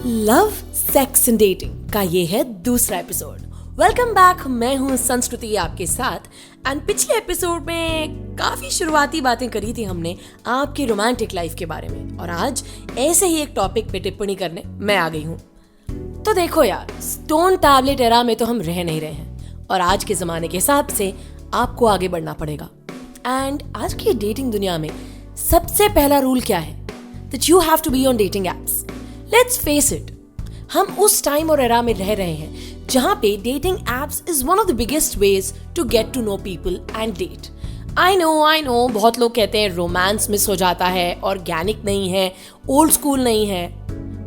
Love sex and dating का ये है दूसरा एपिसोड। वेलकम बैक, मैं हूँ संस्कृति आपके साथ। एंड पिछले एपिसोड में काफी शुरुआती बातें करी थी हमने आपकी रोमांटिक लाइफ के बारे में, और आज ऐसे ही एक टॉपिक पे टिप्पणी करने मैं आ गई हूँ। तो देखो यार, स्टोन टैबलेट एरा में तो हम रह नहीं रहे हैं, और आज के जमाने के हिसाब से आपको आगे बढ़ना पड़ेगा। एंड आज की डेटिंग दुनिया में सबसे पहला रूल क्या है? That you have to be on dating apps. Let's face it, हम उस टाइम और एरा में रह रहे हैं जहां पे dating apps is one of the biggest ways to get to know people and date. I know बहुत लोग कहते हैं रोमांस मिस हो जाता है, ऑर्गेनिक नहीं है, ओल्ड स्कूल नहीं है,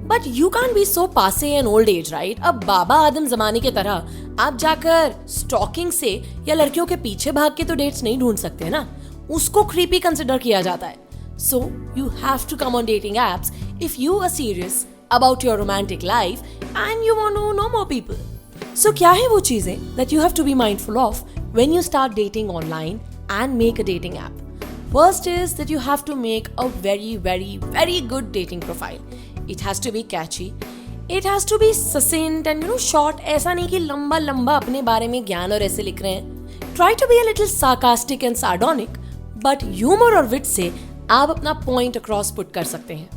बट यू कैन बी सो पासे एन ओल्ड एज, राइट? अब बाबा आदम जमाने की तरह आप जाकर स्टॉकिंग से या लड़कियों के पीछे भाग के तो डेट्स नहीं ढूंढ सकते ना, उसको क्रीपी कंसिडर किया जाता है। So you have to come on dating apps if you are serious about your romantic life and you want to know more people. So क्या है वो चीजें that you have to be mindful of when you start dating online and make a dating app? First is that you have to make a very good dating profile. It has to be catchy. It has to be succinct and short. ऐसा नहीं कि लंबा अपने बारे में ज्ञान और ऐसे लिख रहे हैं. Try to be a little sarcastic and sardonic, but humor और wit से आप अपना पॉइंट अक्रॉस पुट कर सकते हैं.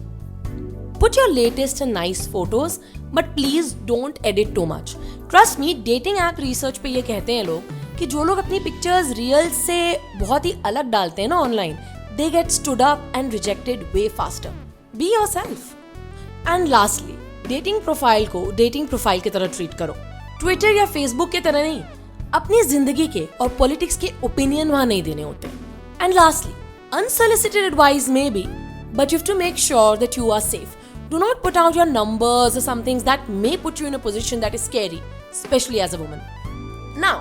Put your latest and nice photos, but please don't edit too much. Trust me, dating app research पे ये कहते हैं लोग कि जो लोग अपनी पिक्चर्स रियल से बहुत ही अलग डालते हैं ना online, they get stood up and rejected way faster. Be yourself. And lastly, dating profile को डेटिंग प्रोफाइल की तरह ट्रीट करो, ट्विटर या फेसबुक की तरह नहीं. अपनी जिंदगी के और पॉलिटिक्स के ओपिनियन वहां नहीं देने होते. And lastly, unsolicited advice maybe, but you have to make sure that you are safe. Do not put out your numbers or some things that may put you in a position that is scary, especially as a woman. Now,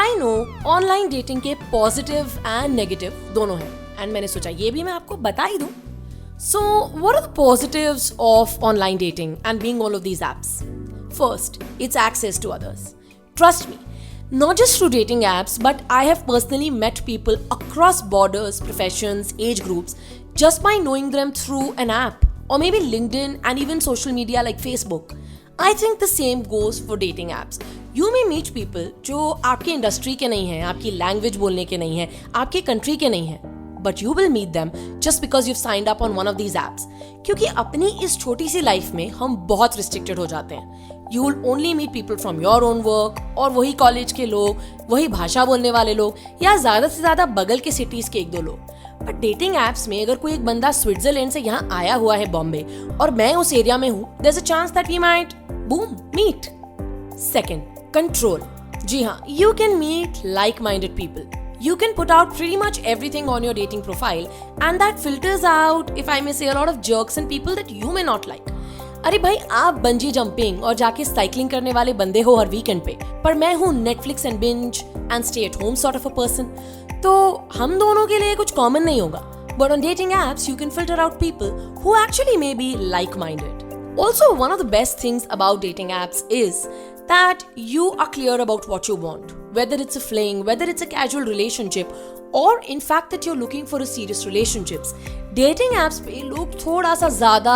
I know online dating के positive and negative दोनों हैं, and मैंने सोचा ये भी मैं आपको बता ही दूं. So, what are the positives of online dating and being all of these apps? First, it's access to others. Trust me, not just through dating apps, but I have personally met people across borders, professions, age groups, just by knowing them through an app, or maybe LinkedIn and even social media like Facebook. I think the same goes for dating apps. You may meet people जो आपकी industry के नहीं हैं, आपकी language बोलने के नहीं हैं, आपकी कंट्री के नहीं हैं, but you will meet them just because you've signed up on one of these apps. क्योंकि अपनी इस छोटी सी लाइफ में हम बहुत रिस्ट्रिक्टेड हो जाते हैं. You will only meet people from your own work, और वही कॉलेज के लोग, वही भाषा बोलने वाले लोग, या ज्यादा से ज्यादा बगल के सिटीज के एक दो लोग. बट डेटिंग एप्स में अगर कोई एक बंदा स्विट्जरलैंड से यहाँ आया हुआ है बॉम्बे, और मैं उस एरिया में हूँ, there's a chance that we might boom meet. Second, control. जी हाँ, you can meet like-minded people. You can put out pretty much everything on your dating profile, and that filters out, if I may say, a lot of jerks and people that you may not like. अरे भाई, आप bungee jumping और जाके cycling करने वाले बंदे हो हर weekend पे, पर मैं हूँ Netflix and binge and stay at home sort of a person. तो हम दोनों के लिए कुछ कॉमन नहीं होगा. But on dating apps you can filter out people who actually may be like minded. Also, one of the best things about dating apps is that you are clear about what you want, whether it's a fling, whether it's a casual relationship, or in fact that you're looking for a serious relationships. Dating apps पे लोग थोड़ा सा ज़्यादा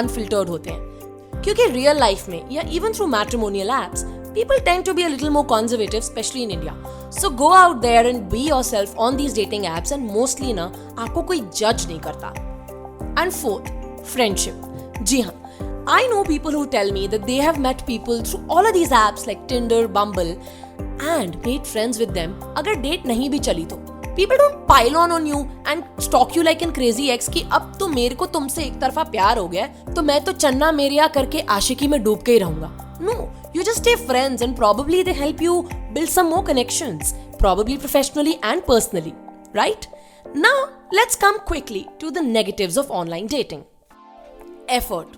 unfiltered होते हैं, क्योंकि real life में या even through matrimonial apps, people tend to be a little more conservative, especially in India. So go out there and be yourself on these dating apps, and mostly ना आपको कोई judge नहीं करता. And fourth, friendship. जी हाँ, I know people who tell me that they have met people through all of these apps like Tinder, Bumble, and made friends with them. अगर date नहीं भी चली तो people don't pile on you and stalk you like an crazy ex कि अब तो मेरे को तुमसे एक तरफा प्यार हो गया है, तो मैं तो चन्ना मेरिया करके आशिकी में डूब के ही रहूंगा. No, you just stay friends and probably they help you build some more connections, probably professionally and personally, right? Now, let's come quickly to the negatives of online dating. Effort.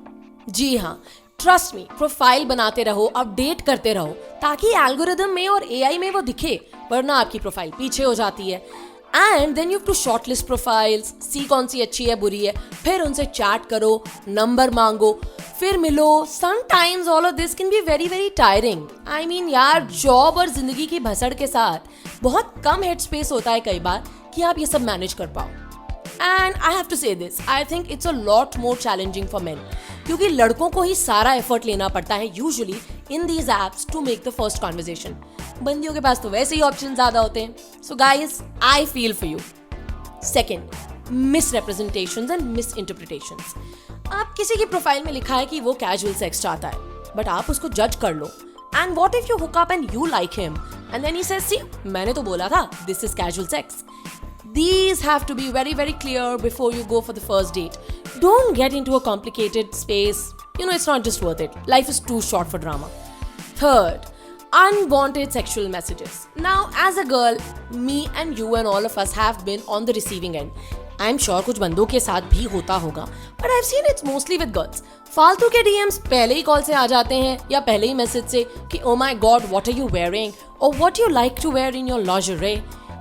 जी हाँ, ट्रस्ट मी, प्रोफाइल बनाते रहो, update करते रहो, ताकि algorithm में और AI में वो दिखे, वरना आपकी प्रोफाइल पीछे हो जाती है. And then you have to shortlist profiles, see कौन सी अच्छी है बुरी है, फिर उनसे चैट करो, नंबर मांगो, फिर मिलो. Sometimes all of this can be very tiring. I mean यार, जॉब और जिंदगी की भसड़ के साथ बहुत कम हेड स्पेस होता है कई बार कि आप ये सब मैनेज कर पाओ. And I have to say this, I think it's a lot more challenging for men. क्योंकि लड़कों को ही सारा एफर्ट लेना पड़ता है usually in these apps to make the first conversation. बंदियों के पास तो वैसे ही ऑप्शन ज्यादा होते हैं। So guys, I feel for you. Second, misrepresentations and misinterpretations. आप किसी की प्रोफाइल में लिखा है कि वो कैजुअल सेक्स चाहता है, बट आप उसको जज कर लो। And what if you hook up and you like him and then he says, see मैंने तो बोला था this is casual sex. These have to be very, very clear before you go for the first date. Don't get into a complicated space. You know, it's not just worth it. Life is too short for drama. Third, unwanted sexual messages. Now, as a girl, me and you and all of us have been on the receiving end. I'm sure कुछ बंदों के साथ भी होता होगा, but I've seen it's mostly with girls. फालतू के DMs पहले ही कॉल से आ जाते हैं या पहले ही मैसेज से कि oh my god, what are you wearing? Or what you like to wear in your lingerie?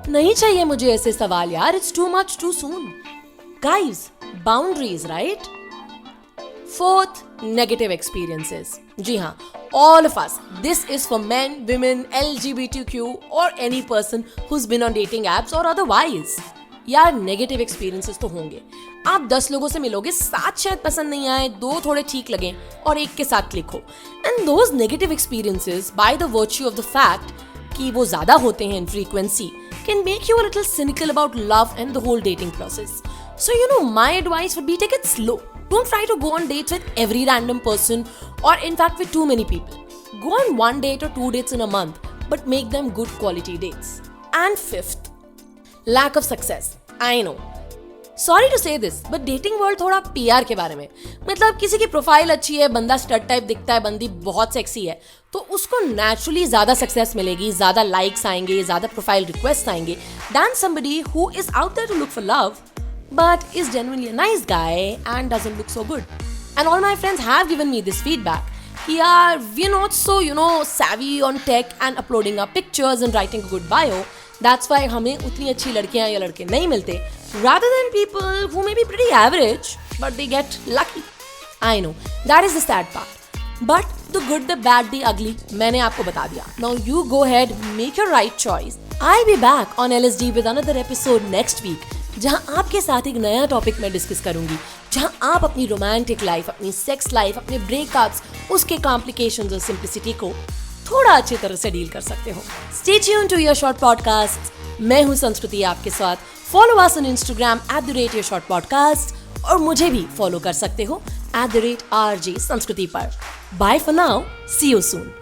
नहीं चाहिए मुझे ऐसे सवाल यार, it's too much too soon. Guys, boundaries, right? Fourth, negative experiences. जी हाँ, all of us, this is for men, women, LGBTQ और any person who's been on dating apps और अदरवाइज। यार, नेगेटिव एक्सपीरियंसेस तो होंगे। आप 10 लोगों से मिलोगे, 7 शायद पसंद नहीं आए, 2 थोड़े ठीक लगे और 1 के साथ क्लिक हो। And those negative experiences, by the virtue of the fact कि वो ज्यादा होते हैं in frequency, can make you a little cynical about love and the whole dating process. So, you know, my advice would be take it slow. Don't try to go on dates with every random person or in fact with too many people. Go on 1 date or 2 dates in a month, but make them good quality dates. And fifth, lack of success. I know. Sorry to say this, but dating world थोड़ा PR के बारे में। मतलब किसी की profile अच्छी है, बंदा स्टड टाइप दिखता है, बंदी बहुत सेक्सी है, तो उसको नेचुरली ज्यादा सक्सेस मिलेगी, ज्यादा लाइक्स आएंगे, ज्यादा प्रोफाइल रिक्वेस्ट आएंगे than somebody who is out there to look for love but is genuinely a nice guy and doesn't look so good. And all my friends have given me this feedback कि यार, we're not so, you know, savvy on tech and uploading our pictures and writing a good bio. That's why हमें उतनी अच्छी लड़कियां या लड़के नहीं मिलते, rather than people who may be pretty average but they get lucky. I know, that is the sad part. But the good, the bad, the ugly, मैंने आपको बता दिया. Now you go ahead, make your right choice. I'll be back on LSD with another episode next week, जहां आपके साथ एक नया topic मैं डिस्कस करूंगी, जहां आप अपनी रोमांटिक लाइफ, अपनी सेक्स लाइफ, अपने ब्रेकअप्स, उसके कॉम्प्लिकेशंस और सिंप्लिसिटी को थोड़ा अच्छी तरह से डील कर सकते हो। Stay tuned to your short podcast. मैं हूं संस्कृति आपके साथ। Follow us on Instagram @yourshortpodcast और मुझे भी फॉलो कर सकते हो @RJ संस्कृति पर। Bye for now. See you soon.